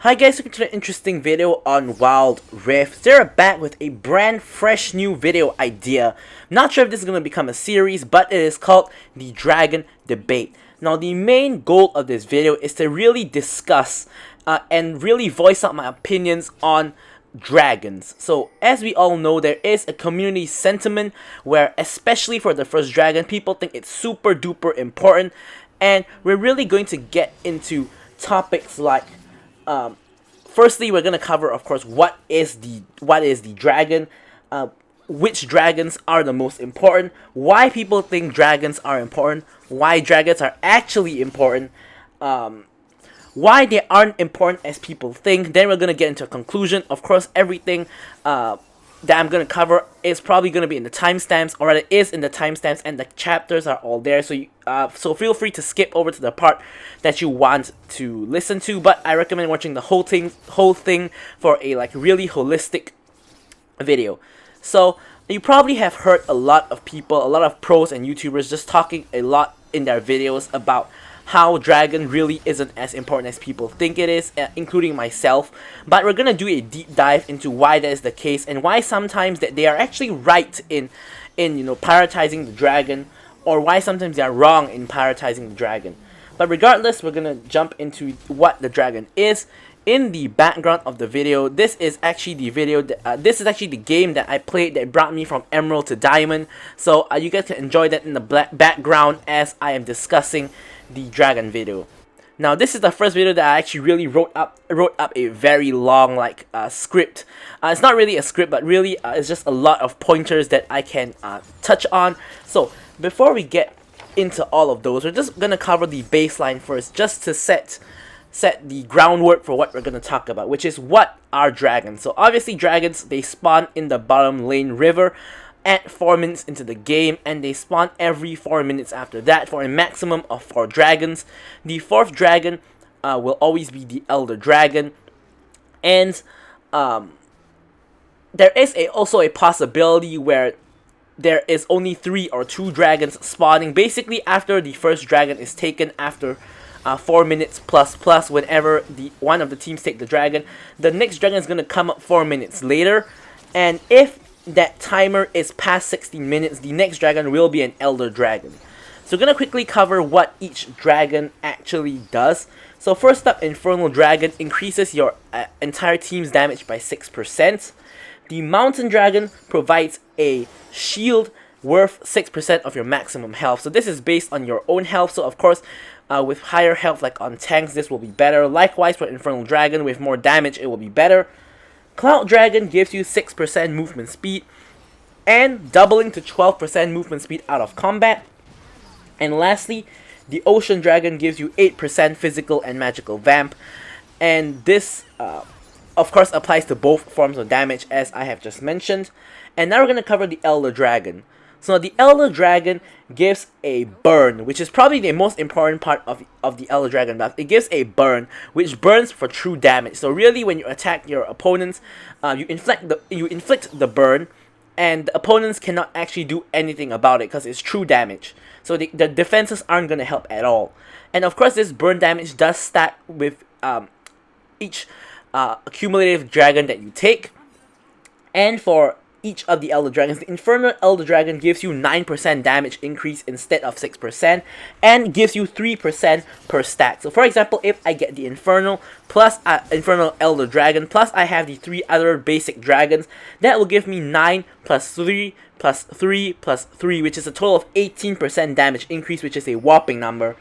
Hi guys, welcome to an interesting video on Wild Rift. They're back with a brand fresh new video idea. Not sure if this is going to become a series, but it is called the Dragon Debate. Now the main goal of this video is to really discuss and really voice out my opinions on dragons. So as we all know, there is a community sentiment where, especially for the first dragon, people think it's super duper important, and we're really going to get into topics like firstly, we're gonna cover, of course, what is the dragon, which dragons are the most important, why people think dragons are important, why dragons are actually important, why they aren't important as people think. Then we're gonna get into a conclusion. Of course, everything that I'm gonna cover is probably gonna be in the timestamps, or rather is in the timestamps, and the chapters are all there. So so feel free to skip over to the part that you want to listen to. But I recommend watching the whole thing for a really holistic video. So you probably have heard a lot of people, a lot of pros and YouTubers just talking a lot in their videos about how dragon really isn't as important as people think it is, including myself. But we're gonna do a deep dive into why that is the case, and why sometimes that they are actually right in prioritizing the dragon, or why sometimes they are wrong in prioritizing the dragon. But regardless, we're gonna jump into what the dragon is. In the background of the video, this is actually the video that, this is actually the game that I played that brought me from Emerald to Diamond. So you guys can enjoy that in the background as I am discussing the dragon video. Now this is the first video that I actually really wrote up a very long script. It's not really a script, but really it's just a lot of pointers that I can touch on. So before we get into all of those, we're just gonna cover the baseline first, just to set the groundwork for what we're going to talk about, which is what are dragons. So obviously dragons, they spawn in the bottom lane river at 4 minutes into the game, and they spawn every 4 minutes after that for a maximum of 4 dragons. The 4th dragon will always be the elder dragon, and there is also a possibility where there is only 3 or 2 dragons spawning basically after the first dragon is taken, after 4 minutes plus. Whenever one of the teams take the dragon, the next dragon is going to come up 4 minutes later, and if that timer is past 16 minutes, the next dragon will be an elder dragon. So we're going to quickly cover what each dragon actually does. So first up, Infernal Dragon increases your entire team's damage by 6%. The Mountain Dragon provides a shield worth 6% of your maximum health. So this is based on your own health, so of course with higher health, like on tanks, this will be better. Likewise for Infernal Dragon, with more damage, it will be better. Cloud Dragon gives you 6% movement speed, and doubling to 12% movement speed out of combat. And lastly, the Ocean Dragon gives you 8% physical and magical vamp, and this of course applies to both forms of damage, as I have just mentioned. And now we're going to cover the Elder Dragon. So the Elder Dragon gives a burn, which is probably the most important part of the Elder Dragon buff. It gives a burn, which burns for true damage. So really, when you attack your opponents, you inflict the burn, and the opponents cannot actually do anything about it because it's true damage. So the defenses aren't going to help at all. And of course, this burn damage does stack with each accumulative dragon that you take. And for each of the Elder Dragons, the Infernal Elder Dragon gives you 9% damage increase instead of 6%, and gives you 3% per stack. So for example, if I get the Infernal plus Infernal Elder Dragon, plus I have the 3 other basic dragons, that will give me 9 plus 3 plus 3 plus 3, which is a total of 18% damage increase, which is a whopping number.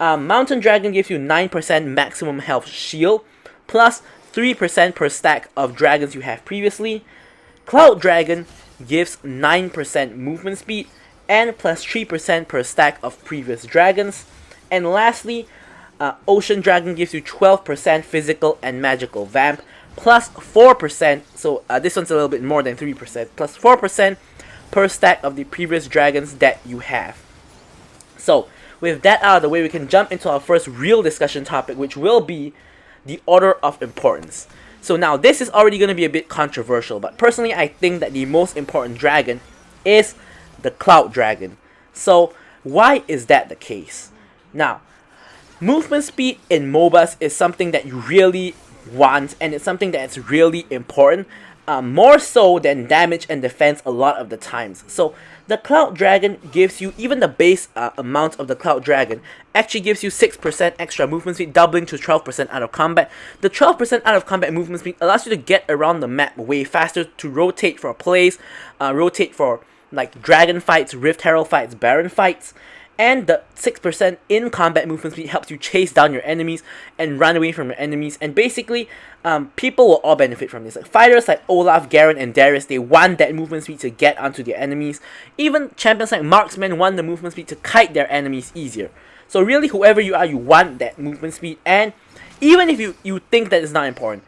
Mountain Dragon gives you 9% maximum health shield, plus 3% per stack of dragons you have previously. Cloud Dragon gives 9% movement speed, and plus 3% per stack of previous dragons. And lastly, Ocean Dragon gives you 12% physical and magical vamp, plus 4%, so this one's a little bit more than 3%, plus 4% per stack of the previous dragons that you have. So with that out of the way, we can jump into our first real discussion topic, which will be the order of importance. So now this is already going to be a bit controversial, but personally I think that the most important dragon is the Cloud Dragon. So why is that the case? Now, movement speed in MOBAs is something that you really want, and it's something that's really important, more so than damage and defense a lot of the times. So the Cloud Dragon gives you, even the base amount of the Cloud Dragon actually gives you 6% extra movement speed, doubling to 12% out of combat. The 12% out of combat movement speed allows you to get around the map way faster, to rotate for plays, rotate for like dragon fights, Rift Herald fights, Baron fights. And the 6% in combat movement speed helps you chase down your enemies and run away from your enemies. And basically, people will all benefit from this. Like fighters like Olaf, Garen, and Darius, they want that movement speed to get onto their enemies. Even champions like Marksman want the movement speed to kite their enemies easier. So really, whoever you are, you want that movement speed. And even if you think that it's not important,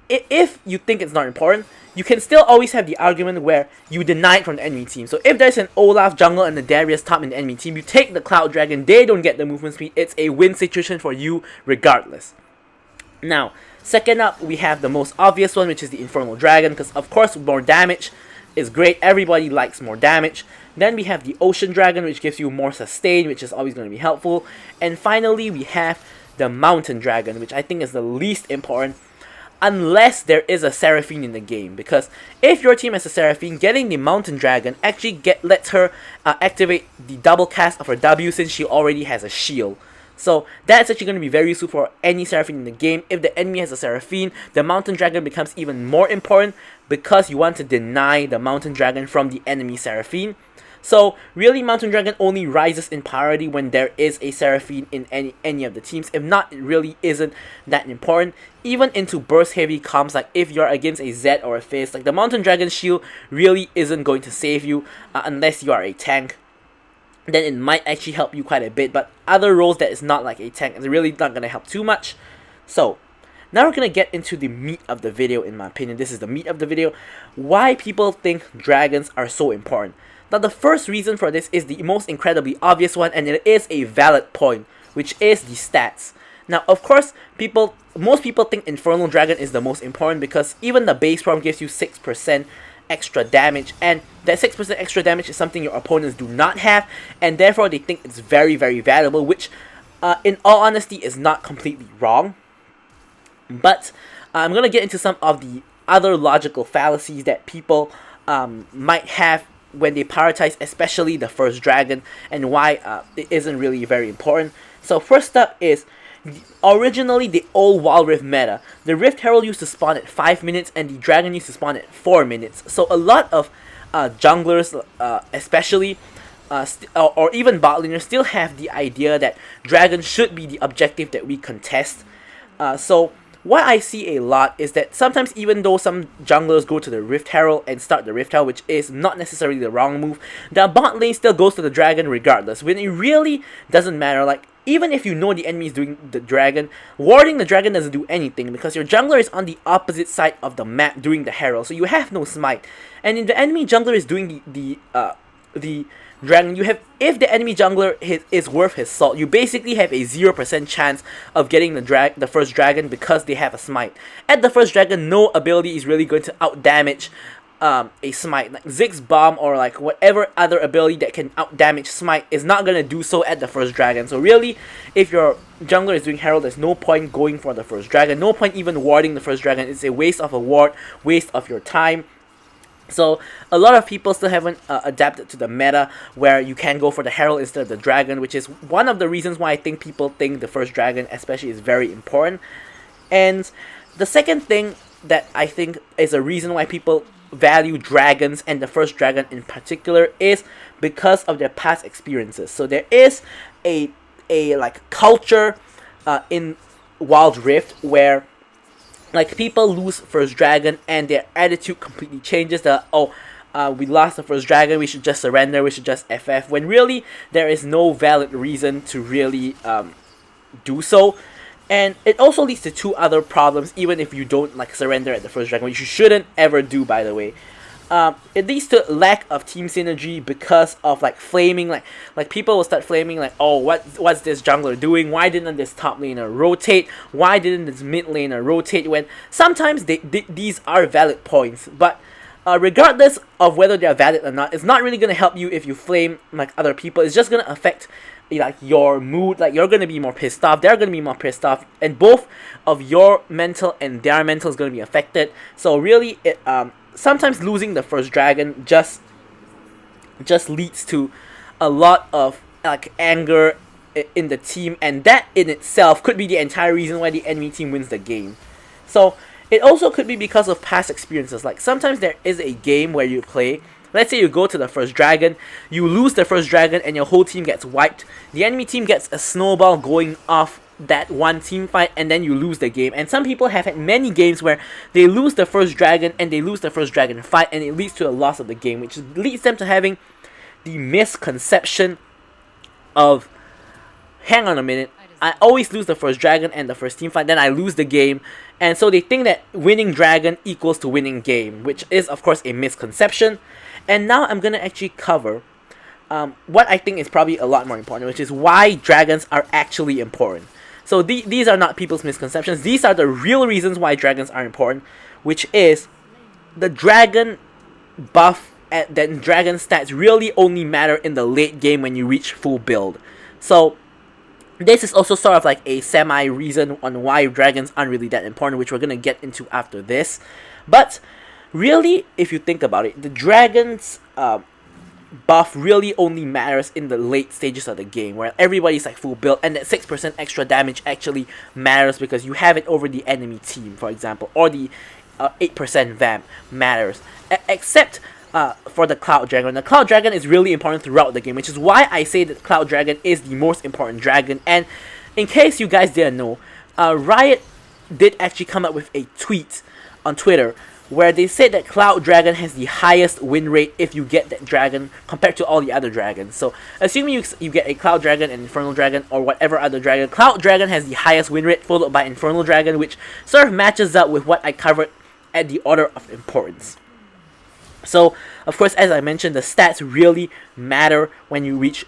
if you think it's not important, you can still always have the argument where you deny it from the enemy team. So if there's an Olaf jungle and a Darius top in the enemy team, you take the Cloud Dragon, they don't get the movement speed, it's a win situation for you regardless. Now, second up, we have the most obvious one, which is the Infernal Dragon, because of course more damage is great, everybody likes more damage. Then we have the Ocean Dragon, which gives you more sustain, which is always going to be helpful. And finally, we have the Mountain Dragon, which I think is the least important, unless there is a Seraphine in the game, because if your team has a Seraphine, getting the Mountain Dragon actually lets her activate the double cast of her W, since she already has a shield. So that's actually going to be very useful for any Seraphine in the game. If the enemy has a Seraphine, the Mountain Dragon becomes even more important, because you want to deny the Mountain Dragon from the enemy Seraphine. So really, Mountain Dragon only rises in priority when there is a Seraphine in any of the teams. If not, it really isn't that important. Even into burst heavy comps, like if you're against a Zed or a Fizz, like the Mountain Dragon shield really isn't going to save you unless you are a tank. Then it might actually help you quite a bit, but other roles that is not like a tank is really not going to help too much. So now we're going to get into the meat of the video. In my opinion, this is the meat of the video, why people think dragons are so important. Now the first reason for this is the most incredibly obvious one, and it is a valid point, which is the stats. Now of course, most people think Infernal Dragon is the most important, because even the base form gives you 6% extra damage, and that 6% extra damage is something your opponents do not have, and therefore they think it's very, very valuable, which in all honesty is not completely wrong. But I'm going to get into some of the other logical fallacies that people might have when they prioritize especially the first dragon, and why it isn't really very important. So first up is, originally the old Wild Rift meta, the Rift Herald used to spawn at 5 minutes and the dragon used to spawn at 4 minutes. So a lot of junglers especially, or even bot laners, still have the idea that dragon should be the objective that we contest. So what I see a lot is that sometimes, even though some junglers go to the Rift Herald and start the Rift Herald, which is not necessarily the wrong move, the bot lane still goes to the dragon regardless, when it really doesn't matter. Like, even if you know the enemy is doing the dragon, warding the dragon doesn't do anything, because your jungler is on the opposite side of the map doing the herald, so you have no smite. And if the enemy jungler is doing the dragon, if the enemy jungler is worth his salt, you basically have a 0% chance of getting the first dragon, because they have a smite. At the first dragon, no ability is really going to outdamage a smite. Like Ziggs bomb or like whatever other ability that can outdamage smite is not going to do so at the first dragon. So really, if your jungler is doing herald, there's no point going for the first dragon, no point even warding the first dragon. It's a waste of a ward, waste of your time. So a lot of people still haven't adapted to the meta where you can go for the herald instead of the dragon, which is one of the reasons why I think people think the first dragon especially is very important. And the second thing that I think is a reason why people value dragons, and the first dragon in particular, is because of their past experiences. So there is a like culture in Wild Rift where like people lose first dragon and their attitude completely changes. We lost the first dragon, we should just surrender, we should just FF, when really there is no valid reason to really do so. And it also leads to two other problems, even if you don't like surrender at the first dragon, which you shouldn't ever do, by the way. It leads to lack of team synergy because of like flaming, like people will start flaming like, oh, what's this jungler doing? Why didn't this top laner rotate? Why didn't this mid laner rotate? When sometimes these are valid points, but regardless of whether they are valid or not, it's not really gonna help you if you flame like other people. It's just gonna affect like your mood. Like you're gonna be more pissed off. They're gonna be more pissed off, and both of your mental and their mental is gonna be affected. So really, sometimes losing the first dragon just leads to a lot of like anger in the team, and that in itself could be the entire reason why the enemy team wins the game. So it also could be because of past experiences. Like sometimes there is a game where you play, let's say you go to the first dragon, you lose the first dragon and your whole team gets wiped. The enemy team gets a snowball going off that one team fight, and then you lose the game. And some people have had many games where they lose the first dragon and they lose the first dragon fight, and it leads to a loss of the game, which leads them to having the misconception of, hang on a minute, I always lose the first dragon and the first team fight, then I lose the game. And so they think that winning dragon equals to winning game, which is of course a misconception. And now I'm gonna actually cover what I think is probably a lot more important, which is why dragons are actually important. So these are not people's misconceptions. These are the real reasons why dragons are important, which is the dragon buff and then dragon stats really only matter in the late game when you reach full build. So this is also sort of like a semi-reason on why dragons aren't really that important, which we're going to get into after this. But really, if you think about it, the dragon's buff really only matters in the late stages of the game, where everybody's like full build, and that 6% extra damage actually matters because you have it over the enemy team, for example, or the 8% vamp matters. Except for the Cloud Dragon. The Cloud Dragon is really important throughout the game, which is why I say that Cloud Dragon is the most important dragon. And in case you guys didn't know, Riot did actually come up with a tweet on Twitter where they said that Cloud Dragon has the highest win rate if you get that dragon compared to all the other dragons. So assuming you get a Cloud Dragon, an Infernal Dragon, or whatever other dragon, Cloud Dragon has the highest win rate, followed by Infernal Dragon, which sort of matches up with what I covered at the order of importance. So, of course, as I mentioned, the stats really matter when you reach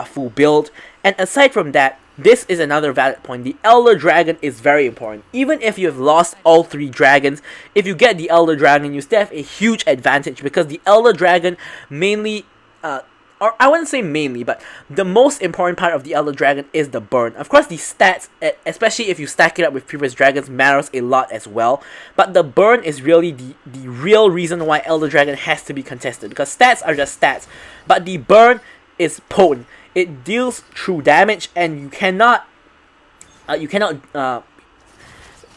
full build. And aside from that, this is another valid point. The Elder Dragon is very important. Even if you have lost all 3 dragons, if you get the Elder Dragon, you still have a huge advantage, because the Elder Dragon mainly, or I wouldn't say mainly, but the most important part of the Elder Dragon is the burn. Of course, the stats, especially if you stack it up with previous dragons, matters a lot as well. But the burn is really the real reason why Elder Dragon has to be contested, because stats are just stats. But the burn is potent. It deals true damage, and you cannot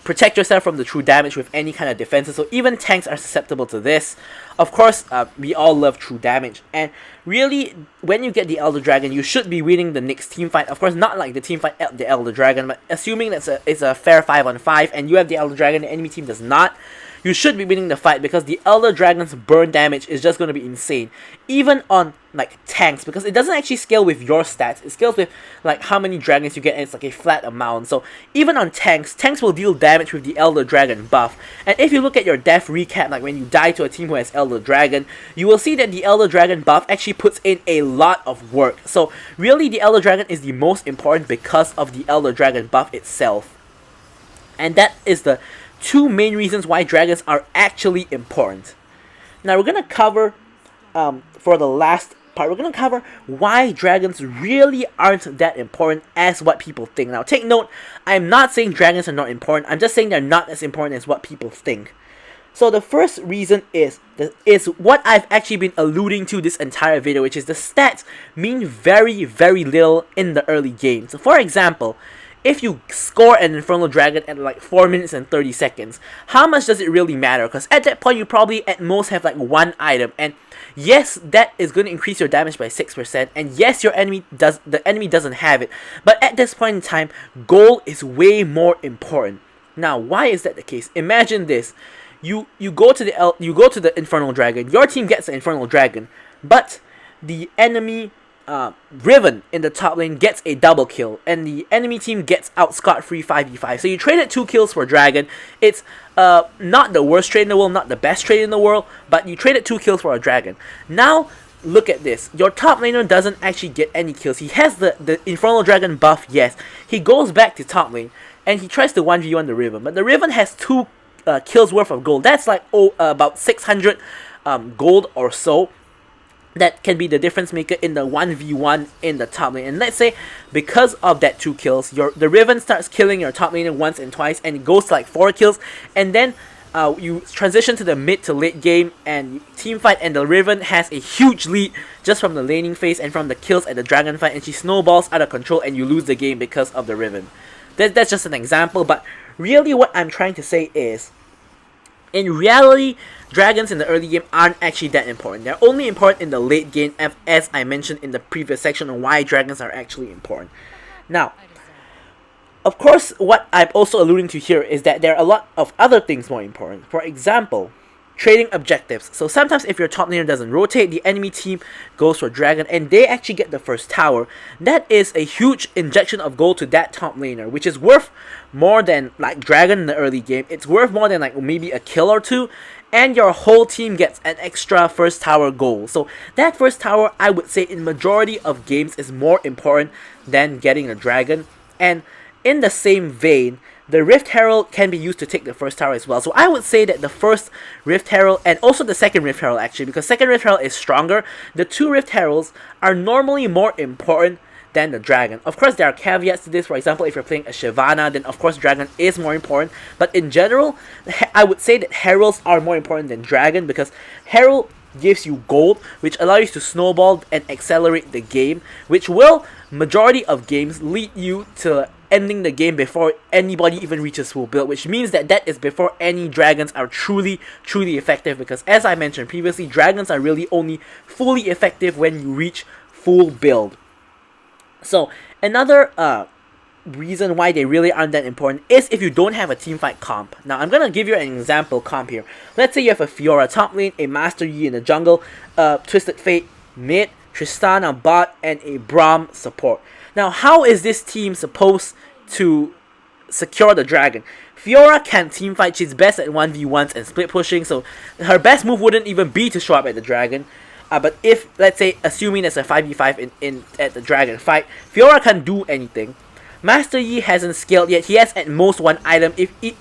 protect yourself from the true damage with any kind of defenses. So even tanks are susceptible to this. Of course, we all love true damage, and really, when you get the Elder Dragon, you should be winning the next team fight. Of course, not like the team fight the Elder Dragon, but assuming it's a fair 5-on-5 and you have the Elder Dragon, the enemy team does not, you should be winning the fight, because the Elder Dragon's burn damage is just going to be insane. Even on like tanks, because it doesn't actually scale with your stats, it scales with like how many dragons you get, and it's like a flat amount. So even on tanks will deal damage with the Elder Dragon buff. And if you look at your death recap, like when you die to a team who has Elder Dragon, you will see that the Elder Dragon buff actually puts in a lot of work. So really, the Elder Dragon is the most important because of the Elder Dragon buff itself. And that is the 2 main reasons why dragons are actually important. Now we're going to cover, for the last part, we're going to cover why dragons really aren't that important as what people think. Now take note, I'm not saying dragons are not important, I'm just saying they're not as important as what people think. So the first reason is what I've actually been alluding to this entire video, which is the stats mean very, very little in the early game. So for example, if you score an Infernal Dragon at like 4 minutes and 30 seconds, how much does it really matter? Because at that point, you probably at most have like 1 item. And yes, that is going to increase your damage by 6%. And yes, the enemy doesn't have it. But at this point in time, gold is way more important. Now, why is that the case? Imagine this. You go to the Infernal Dragon. Your team gets the Infernal Dragon. But the enemy Riven in the top lane gets a double kill, and the enemy team gets out scot-free 5v5. So you traded 2 kills for Dragon. It's not the worst trade in the world, not the best trade in the world, but you traded 2 kills for a Dragon. Now, look at this. Your top laner doesn't actually get any kills. He has the Infernal Dragon buff, yes. He goes back to top lane, and he tries to 1v1 the Riven, but the Riven has 2 kills worth of gold. That's like about 600 gold or so. That can be the difference maker in the 1v1 in the top lane. And let's say because of that 2 kills, the Riven starts killing your top laner once and twice, and it goes to like 4 kills, and then you transition to the mid to late game and team fight, and the Riven has a huge lead just from the laning phase and from the kills at the dragon fight, and she snowballs out of control and you lose the game because of the Riven. That's just an example, but really what I'm trying to say is, in reality, dragons in the early game aren't actually that important. They're only important in the late game, as I mentioned in the previous section on why dragons are actually important. Now, of course, what I'm also alluding to here is that there are a lot of other things more important. For example, trading objectives. So sometimes if your top laner doesn't rotate, the enemy team goes for dragon and they actually get the first tower. That is a huge injection of gold to that top laner, which is worth more than like dragon in the early game. It's worth more than like maybe a kill or two, and your whole team gets an extra first tower goal. So that first tower, I would say in majority of games, is more important than getting a dragon. And in the same vein, the Rift Herald can be used to take the first tower as well. So I would say that the first Rift Herald and also the second Rift Herald, actually, because second Rift Herald is stronger, the 2 Rift Heralds are normally more important than the dragon. Of course, there are caveats to this. For example, if you're playing a Shyvana, then of course dragon is more important. But in general, I would say that heralds are more important than dragon, because herald gives you gold, which allows you to snowball and accelerate the game, which will, majority of games, lead you to ending the game before anybody even reaches full build, which means that is before any dragons are truly effective, because as I mentioned previously, dragons are really only fully effective when you reach full build. So another reason why they really aren't that important is if you don't have a teamfight comp. Now I'm gonna give you an example comp here. Let's say you have a Fiora top lane, a Master Yi in the jungle, Twisted Fate mid, Tristana bot, and a Braum support. Now, how is this team supposed to secure the dragon? Fiora can't teamfight. She's best at 1v1s and split pushing, so her best move wouldn't even be to show up at the dragon. But if, let's say, assuming there's a 5v5 at the dragon fight, Fiora can't do anything. Master Yi hasn't scaled yet. He has at most 1 item,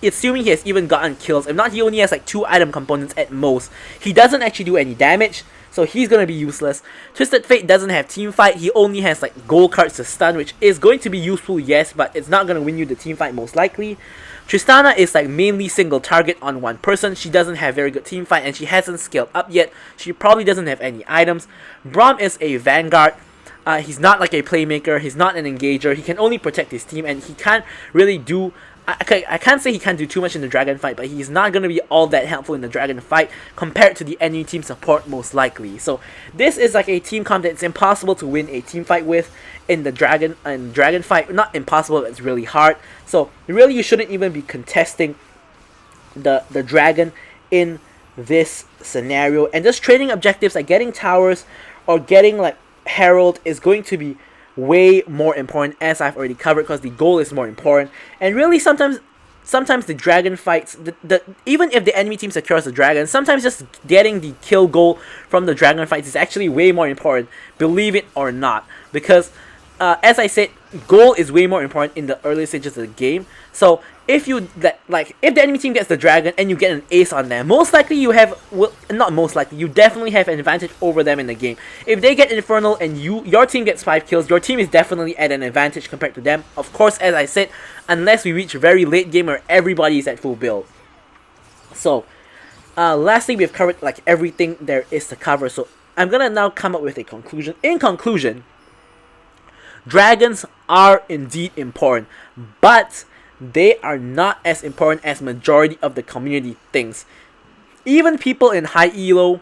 assuming he has even gotten kills. If not, he only has like 2 item components at most. He doesn't actually do any damage, so he's going to be useless. Twisted Fate doesn't have team fight. He only has like gold cards to stun, which is going to be useful, yes, but it's not going to win you the team fight most likely. Tristana is like mainly single target on one person. She doesn't have very good team fight and she hasn't scaled up yet. She probably doesn't have any items. Braum is a vanguard. He's not like a playmaker. He's not an engager. He can only protect his team, and he can't really do... I can't say he can't do too much in the dragon fight, but he's not going to be all that helpful in the dragon fight compared to the enemy team support most likely. So this is like a team comp that's impossible to win a team fight with in the dragon fight. Not impossible, it's really hard. So really you shouldn't even be contesting the dragon in this scenario. And just trading objectives like getting towers or getting like herald is going to be way more important, as I've already covered, because the goal is more important. And really sometimes the dragon fights, even if the enemy team secures the dragon, sometimes just getting the kill goal from the dragon fights is actually way more important, believe it or not, because as I said, goal is way more important in the early stages of the game. So if you if the enemy team gets the dragon and you get an ace on them, most likely you have, well, not most likely, you definitely have an advantage over them in the game. If they get infernal and your team gets 5 kills, your team is definitely at an advantage compared to them. Of course, as I said, unless we reach very late game where everybody is at full build. So lastly, we've covered like everything there is to cover, so I'm gonna now come up with a conclusion. In conclusion, dragons are indeed important, but they are not as important as majority of the community thinks. Even people in high elo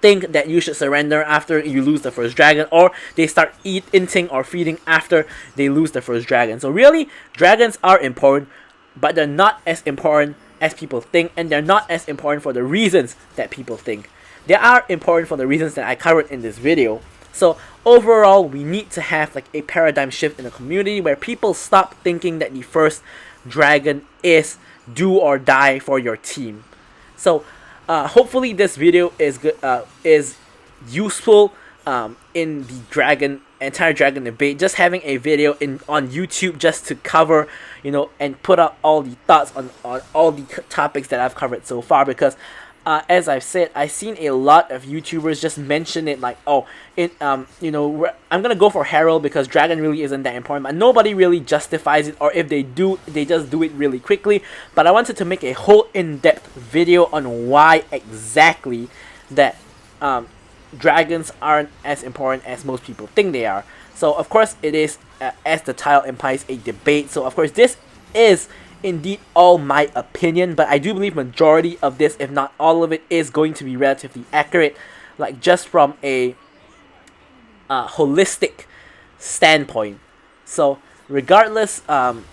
think that you should surrender after you lose the first dragon, or they start inting or feeding after they lose the first dragon. So really, dragons are important, but they're not as important as people think, and they're not as important for the reasons that people think. They are important for the reasons that I covered in this video. So overall, we need to have like a paradigm shift in the community where people stop thinking that the first dragon is do or die for your team. So hopefully this video is good, is useful in the dragon entire dragon debate, just having a video on YouTube just to cover, you know, and put out all the thoughts on all the topics that I've covered so far, because as I've said, I've seen a lot of YouTubers just mention it like, oh, you know, I'm gonna go for Herald because Dragon really isn't that important, but nobody really justifies it, or if they do, they just do it really quickly. But I wanted to make a whole in-depth video on why exactly that dragons aren't as important as most people think they are. So of course it is, as the title implies, a debate. So of course this is indeed all my opinion, but I do believe majority of this, if not all of it, is going to be relatively accurate, like just from a holistic standpoint. So regardless, the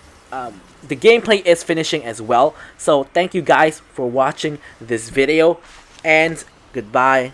gameplay is finishing as well. So thank you guys for watching this video, and goodbye.